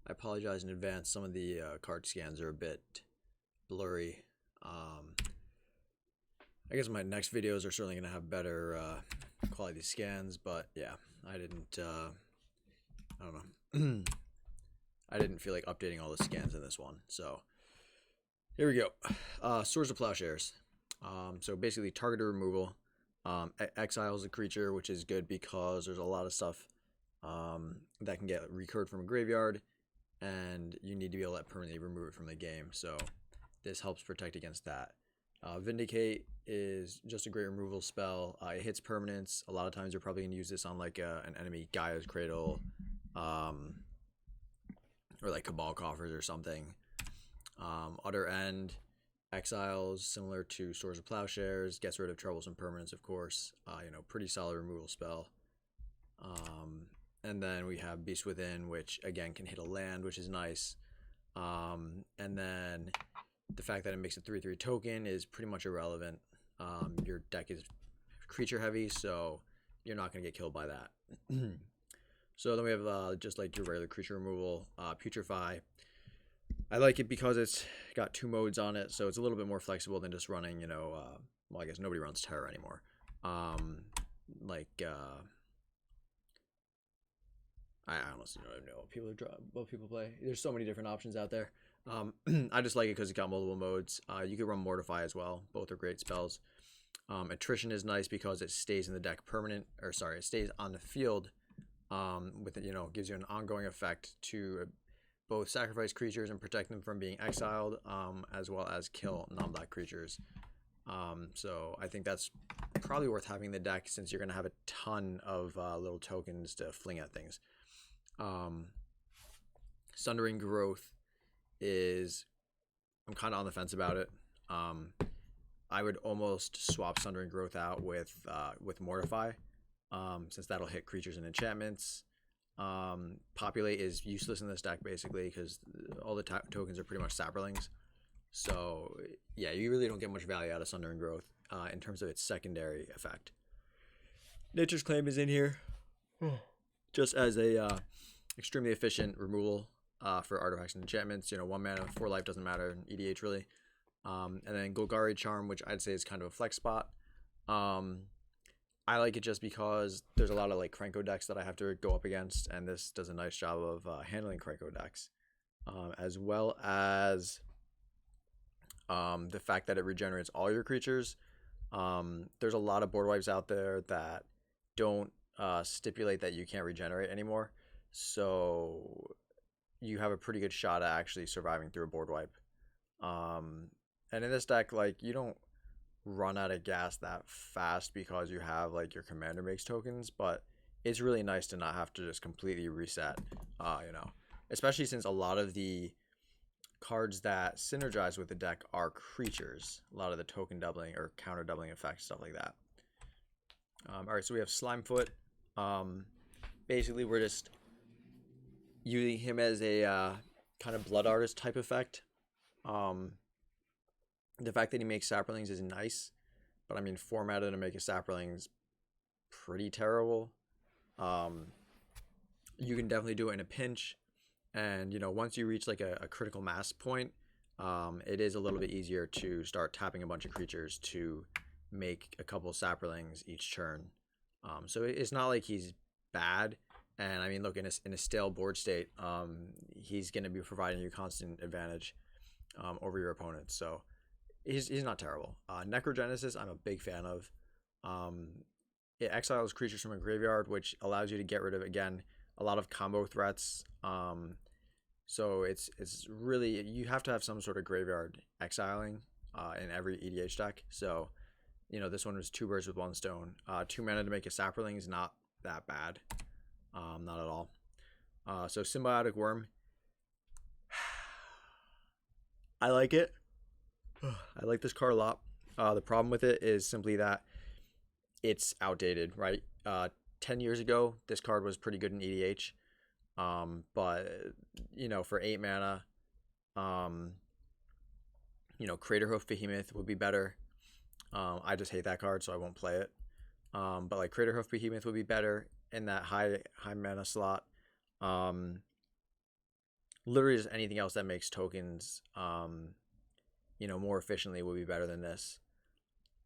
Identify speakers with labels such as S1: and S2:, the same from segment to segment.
S1: I apologize in advance. Some of the card scans are a bit blurry. I guess my next videos are certainly going to have better quality scans, but yeah, I didn't, I don't know. I didn't feel like updating all the scans in this one. So here we go. Swords of Plowshares. So basically targeted removal. Exiles a creature, which is good because there's a lot of stuff that can get recurred from a graveyard, and you need to be able to permanently remove it from the game. So this helps protect against that. Vindicate is just a great removal spell. It hits permanents. A lot of times you're probably going to use this on like an enemy Gaia's Cradle, or like Cabal Coffers or something. Other end, exiles, similar to Swords of Plowshares, gets rid of troublesome permanents, of course. Pretty solid removal spell. And then we have Beast Within, which again can hit a land, which is nice. And then the fact that it makes a 3/3 token is pretty much irrelevant. Your deck is creature heavy, so you're not going to get killed by that. So then we have just like your regular creature removal, Putrefy. I like it because it's got 2 modes on it, so it's a little bit more flexible than just running, well, I guess nobody runs Terror anymore. I honestly don't know what people play. There's so many different options out there. I just like it because it's got multiple modes. You could run Mortify as well. Both are great spells. Attrition is nice because it stays in the deck it stays on the field. With it, gives you an ongoing effect to both sacrifice creatures and protect them from being exiled, as well as kill non-black creatures. So I think that's probably worth having in the deck since you're going to have a ton of little tokens to fling at things. Sundering Growth is, I'm kind of on the fence about it. I would almost swap Sundering Growth out with Mortify, since that'll hit creatures and enchantments. Populate is useless in this deck basically because all the tokens are pretty much Saprolings. So yeah, you really don't get much value out of Sundering Growth in terms of its secondary effect. Nature's Claim is in here just as a extremely efficient removal for artifacts and enchantments. 1 mana, 4 life, doesn't matter in EDH really. And then Golgari Charm, which I'd say is kind of a flex spot. I like it just because there's a lot of like Krenko decks that I have to go up against, and this does a nice job of handling Krenko decks, as well as the fact that it regenerates all your creatures. There's a lot of board wipes out there that don't stipulate that you can't regenerate anymore, so you have a pretty good shot at actually surviving through a board wipe. And in this deck, like, you don't run out of gas that fast because you have like your commander makes tokens, but it's really nice to not have to just completely reset, especially since a lot of the cards that synergize with the deck are creatures. A lot of the token doubling or counter doubling effects, stuff like that. All right, so we have Slimefoot. Basically we're just using him as a kind of blood artist type effect. The fact that he makes Saprolings is nice, but I mean, formatted to make a Saproling is pretty terrible. You can definitely do it in a pinch, and once you reach like a critical mass point, it is a little bit easier to start tapping a bunch of creatures to make a couple Saprolings each turn. So it's not like he's bad, and I mean, look, in a stale board state, he's going to be providing you constant advantage over your opponents. So he's not terrible. Necrogenesis, I'm a big fan of. It exiles creatures from a graveyard, which allows you to get rid of, again, a lot of combo threats. So it's really, you have to have some sort of graveyard exiling in every EDH deck. So, this one was 2 birds with 1 stone. 2 mana to make a Saproling is not that bad. Not at all. So Symbiotic Worm. I like it. I like this card a lot. The problem with it is simply that it's outdated, right? 10 years ago, this card was pretty good in EDH. But, for 8 mana, Craterhoof Behemoth would be better. I just hate that card, so I won't play it. But like Craterhoof Behemoth would be better in that high mana slot. literally just anything else that makes tokens, more efficiently would be better than this.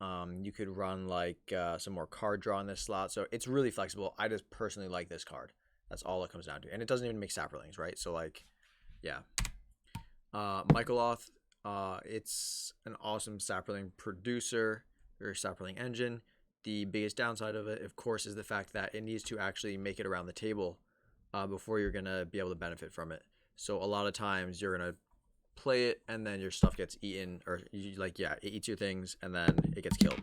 S1: You could run like some more card draw in this slot, so it's really flexible. I just personally like this card. That's all it comes down to, and it doesn't even make saplings, right? So like, yeah. Michaeloth, it's an awesome sapling producer or sapling engine. The biggest downside of it, of course, is the fact that it needs to actually make it around the table before you're gonna be able to benefit from it. So a lot of times you're gonna play it and then your stuff gets eaten, or it eats your things and then it gets killed.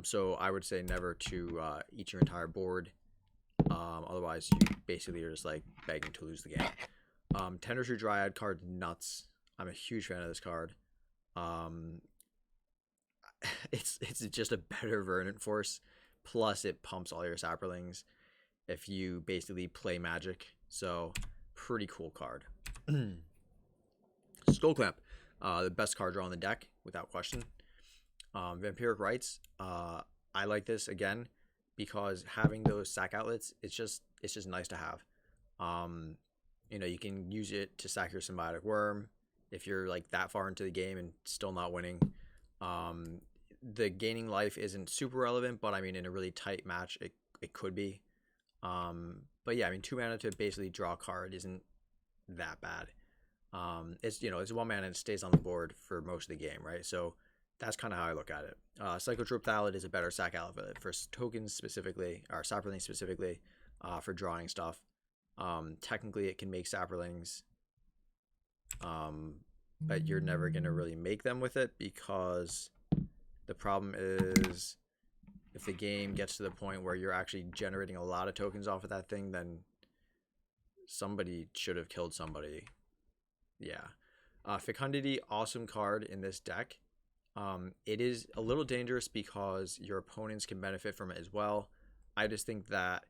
S1: So I would say never to eat your entire board. Otherwise, you basically are just like begging to lose the game. Tendertree Dryad card, nuts. I'm a huge fan of this card. It's just a better Verdant Force. Plus, it pumps all your Saprolings if you basically play Magic. So, pretty cool card. Skullclamp, the best card draw on the deck, without question. Vampiric Rites, I like this again because having those sack outlets, it's just nice to have. You can use it to sack your Symbiotic Worm if you're like that far into the game and still not winning. The gaining life isn't super relevant, but I mean in a really tight match it could be. But yeah, I mean 2 mana to basically draw a card isn't that bad. It's 1 mana and it stays on the board for most of the game, right? So that's kind of how I look at it. Psychotrope Thallid is a better sack outlet for tokens specifically, or Saprolings specifically, for drawing stuff. Technically it can make Saprolings, but you're never going to really make them with it because the problem is if the game gets to the point where you're actually generating a lot of tokens off of that thing, then somebody should have killed somebody. Yeah. Fecundity, awesome card in this deck. It is a little dangerous because your opponents can benefit from it as well. I just think that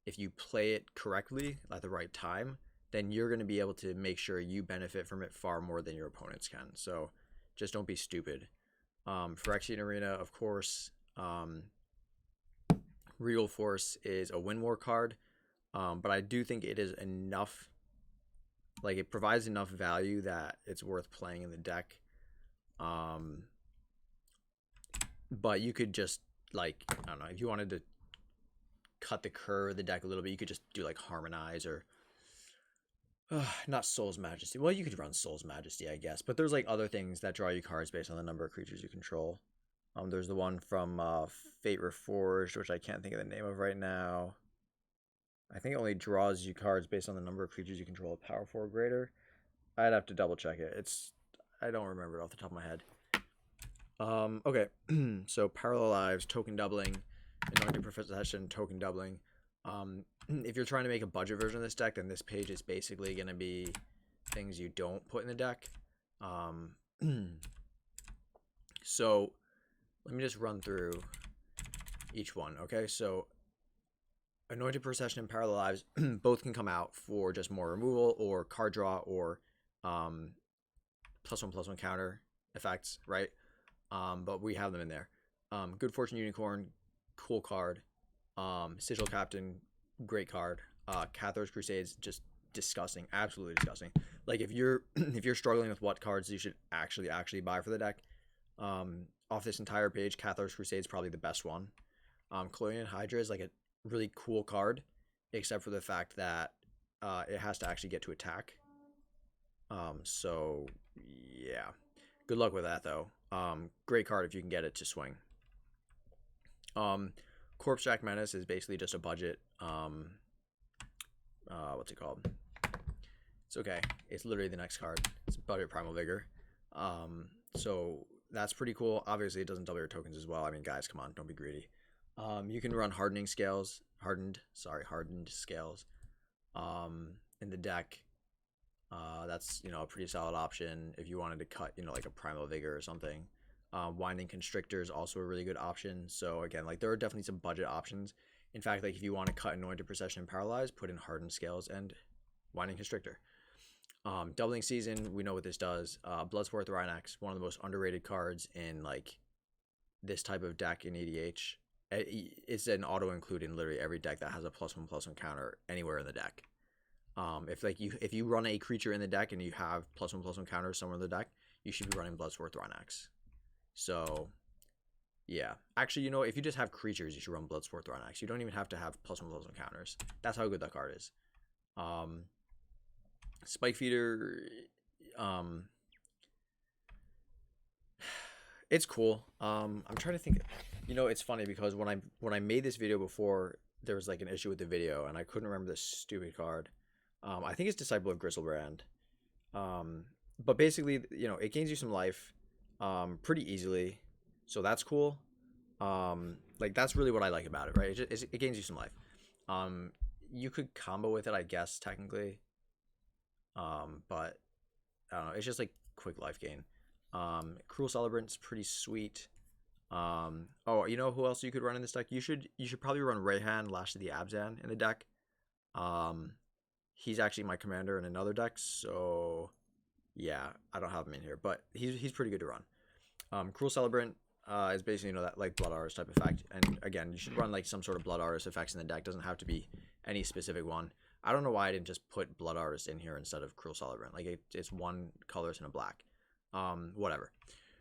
S1: if you play it correctly at the right time, then you're going to be able to make sure you benefit from it far more than your opponents can. So just don't be stupid. Phyrexian Arena, of course. Regal Force is a win war card, but I do think it is enough. Like, it provides enough value that it's worth playing in the deck. But you could just, like, I don't know, if you wanted to cut the curve of the deck a little bit, you could just do, like, Harmonize or... not Soul's Majesty. Well, you could run Soul's Majesty, I guess. But there's, like, other things that draw you cards based on the number of creatures you control. There's the one from Fate Reforged, which I can't think of the name of right now. I think it only draws you cards based on the number of creatures you control at power 4 or greater. I'd have to double check it. I don't remember it off the top of my head. Okay, so Parallel Lives, token doubling, Anointed Procession, token doubling. If you're trying to make a budget version of this deck, then this page is basically going to be things you don't put in the deck. So let me just run through each one. Okay, so Anointed Procession and Parallel Lives both can come out for just more removal or card draw or +1/+1 counter effects, right? But we have them in there. Good Fortune Unicorn, cool card. Sigil Captain, great card. Cathar's Crusades, just disgusting, absolutely disgusting. Like, if you're struggling with what cards you should actually buy for the deck, off this entire page, Cathar's Crusades probably the best one. Colonial Hydra is like a really cool card, except for the fact that it has to actually get to attack. So yeah, good luck with that though. Great card if you can get it to swing. Corpse Jack Menace is basically just a budget. What's it called? It's okay. It's literally the next card. It's budget Primal Vigor. So that's pretty cool. Obviously, it doesn't double your tokens as well. I mean, guys, come on, don't be greedy. You can run hardened scales in the deck. That's a pretty solid option if you wanted to cut like a Primal Vigor or something. Winding Constrictor is also a really good option. So again, like, there are definitely some budget options. In fact, like, if you want to cut Anointed Procession and Paralyze, put in Hardened Scales and Winding Constrictor. Doubling Season, we know what this does. Bloodsport Rhinax, one of the most underrated cards in like this type of deck in EDH. It's an auto include in literally every deck that has a +1/+1 counter anywhere in the deck. If you run a creature in the deck and you have +1/+1 counters somewhere in the deck, you should be running Bloodsworth Rhinax. So yeah, actually, you know, if you just have creatures, you should run Bloodsport Rhinax. You don't even have to have +1/+1 counters. That's how good that card is. Spike Feeder, it's cool. I'm trying to think. You know, it's funny because when I made this video before, there was like an issue with the video, and I couldn't remember this stupid card. I think it's Disciple of Gristlebrand. But basically, you know, it gains you some life, pretty easily, so that's cool. Like that's really what I like about it, right? It gains you some life. You could combo with it, I guess, technically. But I don't know. It's just like quick life gain. Cruel Celebrant's pretty sweet. Oh, you know who else you could run in this deck? You should probably run Rayhan, Lash of the Abzan in the deck. He's actually my commander in another deck, so yeah, I don't have him in here, but he's pretty good to run. Cruel Celebrant is basically, you know, that like Blood Artist type effect, and again, you should run like some sort of Blood Artist effects in the deck. Doesn't have to be any specific one. I don't know why I didn't just put Blood Artist in here instead of Cruel Celebrant. Like it's one colorless and a black. Whatever.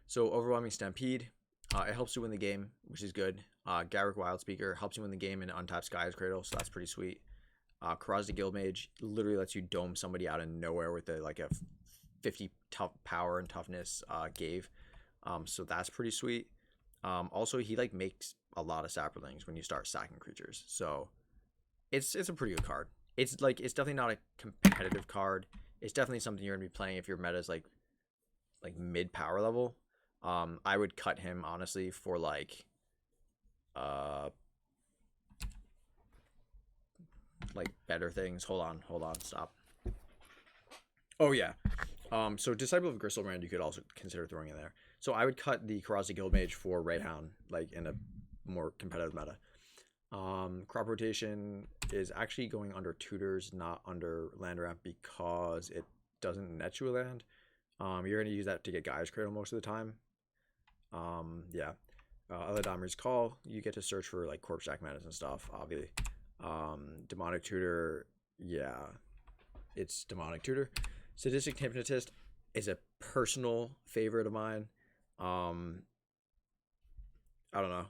S1: So Overwhelming Stampede, it helps you win the game, which is good. Garrick Wildspeaker helps you win the game and untap Sky's Cradle, so that's pretty sweet. Karaz the Guildmage literally lets you dome somebody out of nowhere with like a 50 tough power and toughness Ghave. So that's pretty sweet. Also, he like makes a lot of saplings when you start sacking creatures, so it's a pretty good card. It's definitely not a competitive card. It's definitely something you're gonna be playing if your meta is like mid power level. I would cut him honestly for like better things. Hold on, stop. Oh yeah. So Disciple of Gristlebrand you could also consider throwing in there. So I would cut the Karaz the Guildmage for Raidhound, like in a more competitive meta. Crop Rotation is actually going under Tutors, not under Land Ramp, because it doesn't net you a land. You're going to use that to get Gaia's Cradle most of the time. Yeah. Eladamri's Call, you get to search for like Corpse Jack Menace and stuff, obviously. Demonic Tutor, yeah, it's Demonic Tutor. Sadistic Hypnotist is a personal favorite of mine. I don't know.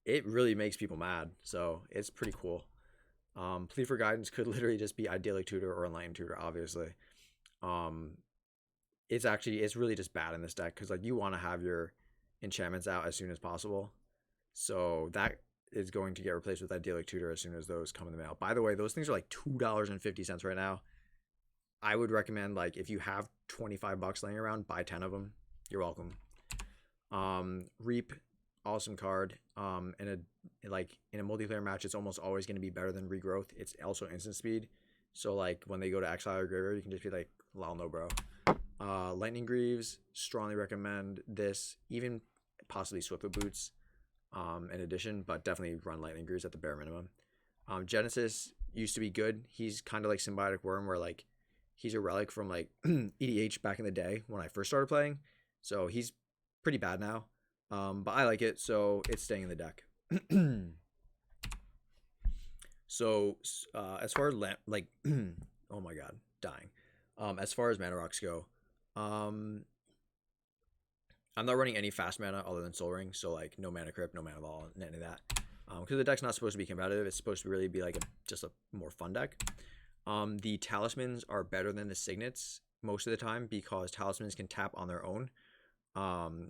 S1: It really makes people mad, so it's pretty cool. Plea for Guidance could literally just be Idyllic Tutor or Enlightened Tutor, obviously. It's really just bad in this deck because like you want to have your enchantments out as soon as possible, so that is going to get replaced with Idyllic Tutor as soon as those come in the mail. By the way, those things are like $2.50 right now. I would recommend, like, if you have $25 laying around, buy 10 of them. You're welcome. Reap, awesome card. In a multiplayer match, it's almost always going to be better than Regrowth. It's also instant speed, so like when they go to Exile or Graveyard, you can just be like, lol, no bro. Lightning Greaves, strongly recommend this, even possibly Swiftfoot Boots in addition, but definitely run Lightning Greaves at the bare minimum. Genesis used to be good. He's kind of like Symbiotic Worm, where like he's a relic from like EDH back in the day when I first started playing, so he's pretty bad now, but I like it, so it's staying in the deck. So as far as oh my god, dying. As far as mana rocks go, I'm not running any fast mana other than Soul Ring, so like no Mana Crypt, no Mana Ball, any of that, because the deck's not supposed to be competitive. It's supposed to really be like just a more fun deck. The Talismans are better than the Signets most of the time because Talismans can tap on their own.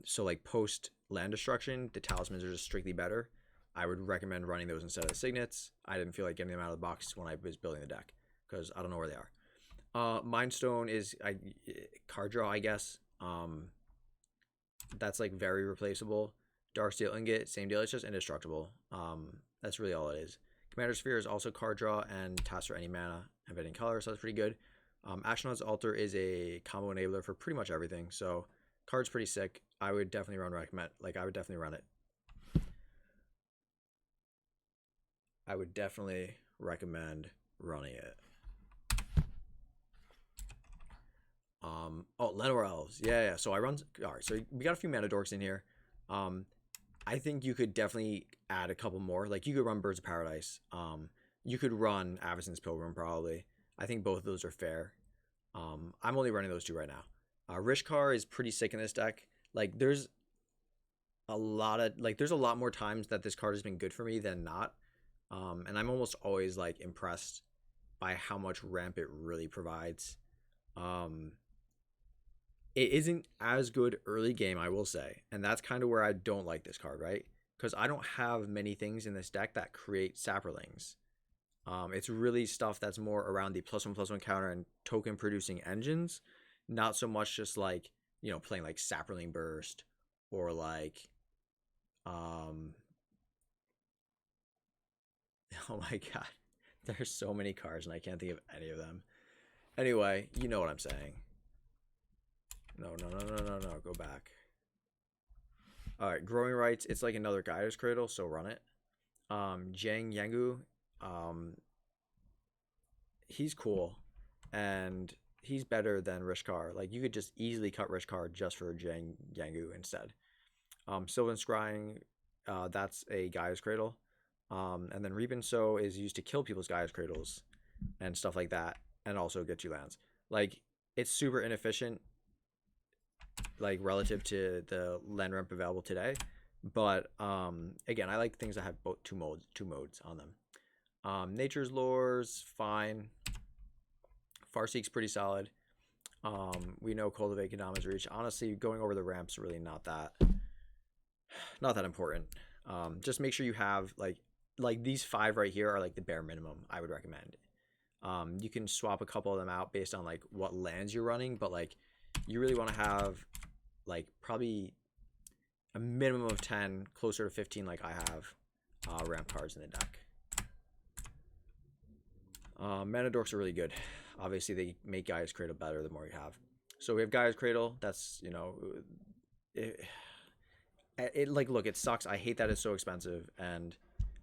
S1: So like post land destruction, the Talismans are just strictly better. I would recommend running those instead of the Signets. I didn't feel like getting them out of the box when I was building the deck because I don't know where they are. Mind Stone is card draw, I guess. That's like very replaceable. Darksteel Ingot, same deal. It's just indestructible. That's really all it is. Commander Sphere is also card draw and taps for any mana and any color, so that's pretty good. Astronaut's Altar is a combo enabler for pretty much everything, so card's pretty sick. I would definitely run it. I would definitely recommend running it. Oh, Llanowar Elves. Yeah. So all right, so we got a few mana dorks in here. I think you could definitely add a couple more. Like you could run Birds of Paradise. You could run Avacyn's Pilgrim probably. I think both of those are fair. I'm only running those two right now. Rishkar is pretty sick in this deck. Like there's a lot more times that this card has been good for me than not. And I'm almost always like impressed by how much ramp it really provides. It isn't as good early game, I will say, and that's kind of where I don't like this card, right? Because I don't have many things in this deck that create Saprolings. It's really stuff that's more around the +1/+1 counter and token producing engines, not so much just like, playing like Saproling Burst or like, oh my god, there's so many cards and I can't think of any of them. Anyway, you know what I'm saying. No, go back. All right, Growing Rights, it's like another Gaia's Cradle, so run it. Jiang Yangu, he's cool, and he's better than Rishkar. Like, you could just easily cut Rishkar just for Jiang Yangu instead. Sylvan Scrying, that's a Gaia's Cradle. And then Reap and Sow is used to kill people's Gaia's Cradles and stuff like that, and also get you lands. Like, it's super inefficient, like relative to the land ramp available today, but again, I like things that have both two modes on them. Nature's Lore's fine. Farseek's pretty solid. We know Cultivate Kadama's reach. Honestly, going over the ramps really not that important. Just make sure you have like these 5 right here are like the bare minimum I would recommend. You can swap a couple of them out based on like what lands you're running, but like you really want to have like probably a minimum of 10, closer to 15 like I have ramp cards in the deck. Mana Dorks are really good. Obviously, they make Gaia's Cradle better the more you have. So we have Gaia's Cradle. That's, like, look, it sucks. I hate that it's so expensive, and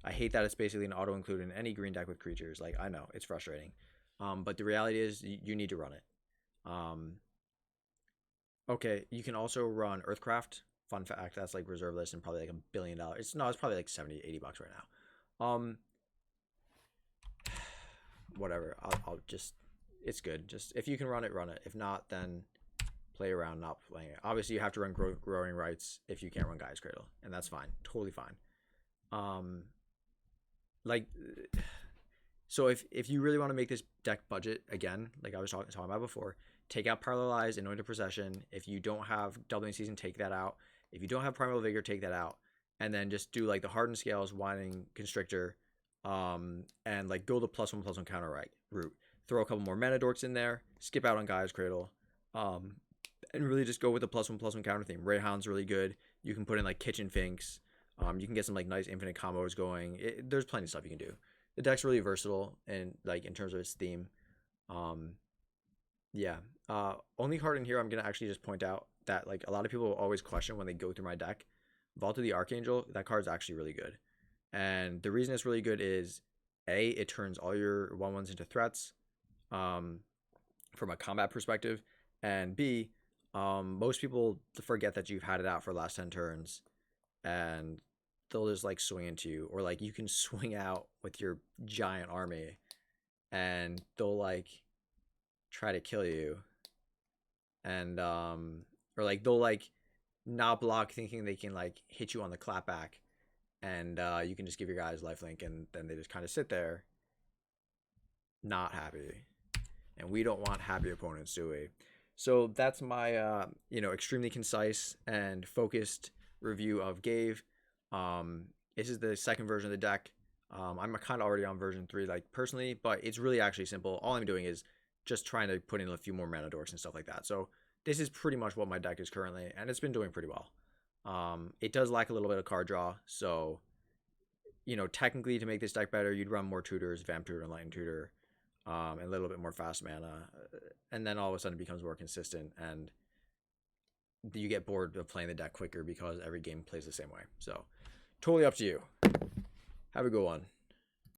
S1: I hate that it's basically an auto-include in any green deck with creatures. Like, I know, it's frustrating. But the reality is you need to run it. Okay, you can also run Earthcraft. Fun fact, that's like reserve list and probably like $1 billion. It's probably like 70, 80 bucks right now. Whatever. I'll just, it's good. Just if you can run it, run it. If not, then play around not playing it. Obviously, you have to run Growing Rights if you can't run Gaia's Cradle, and that's fine, totally fine. Like, so if you really want to make this deck budget again, like I was talking about before, take out Parallelize, Anointed Procession. If you don't have Doubling Season, take that out. If you don't have Primal Vigor, take that out, and then just do like the Hardened Scales, Winding Constrictor, and like go the +1/+1 counter route. Throw a couple more Mana Dorks in there. Skip out on Gaia's Cradle, and really just go with the +1/+1 counter theme. Rayhound's really good. You can put in like Kitchen Finks. You can get some like nice infinite combos going. There's plenty of stuff you can do. The deck's really versatile and like in terms of its theme. Yeah. Only card in here I'm gonna actually just point out that like a lot of people always question when they go through my deck. Vault of the Archangel, that card's actually really good. And the reason it's really good is A, it turns all your 1/1s into threats from a combat perspective, and B, most people forget that you've had it out for the last 10 turns and they'll just like swing into you, or like you can swing out with your giant army and they'll like try to kill you, and or like they'll like not block thinking they can like hit you on the clapback, and you can just give your guys lifelink, and then they just kind of sit there not happy, and we don't want happy opponents, do we? So that's my extremely concise and focused review of Ghave. This is the second version of the deck. I'm kind of already on version 3 like personally, but it's really actually simple. All I'm doing is just trying to put in a few more Mana Dorks and stuff like that. So this is pretty much what my deck is currently, and it's been doing pretty well. It does lack a little bit of card draw, so technically to make this deck better, you'd run more tutors, Vamp Tutor and Lightning Tutor, and a little bit more fast mana, and then all of a sudden it becomes more consistent, and you get bored of playing the deck quicker because every game plays the same way. So totally up to you. Have a good one.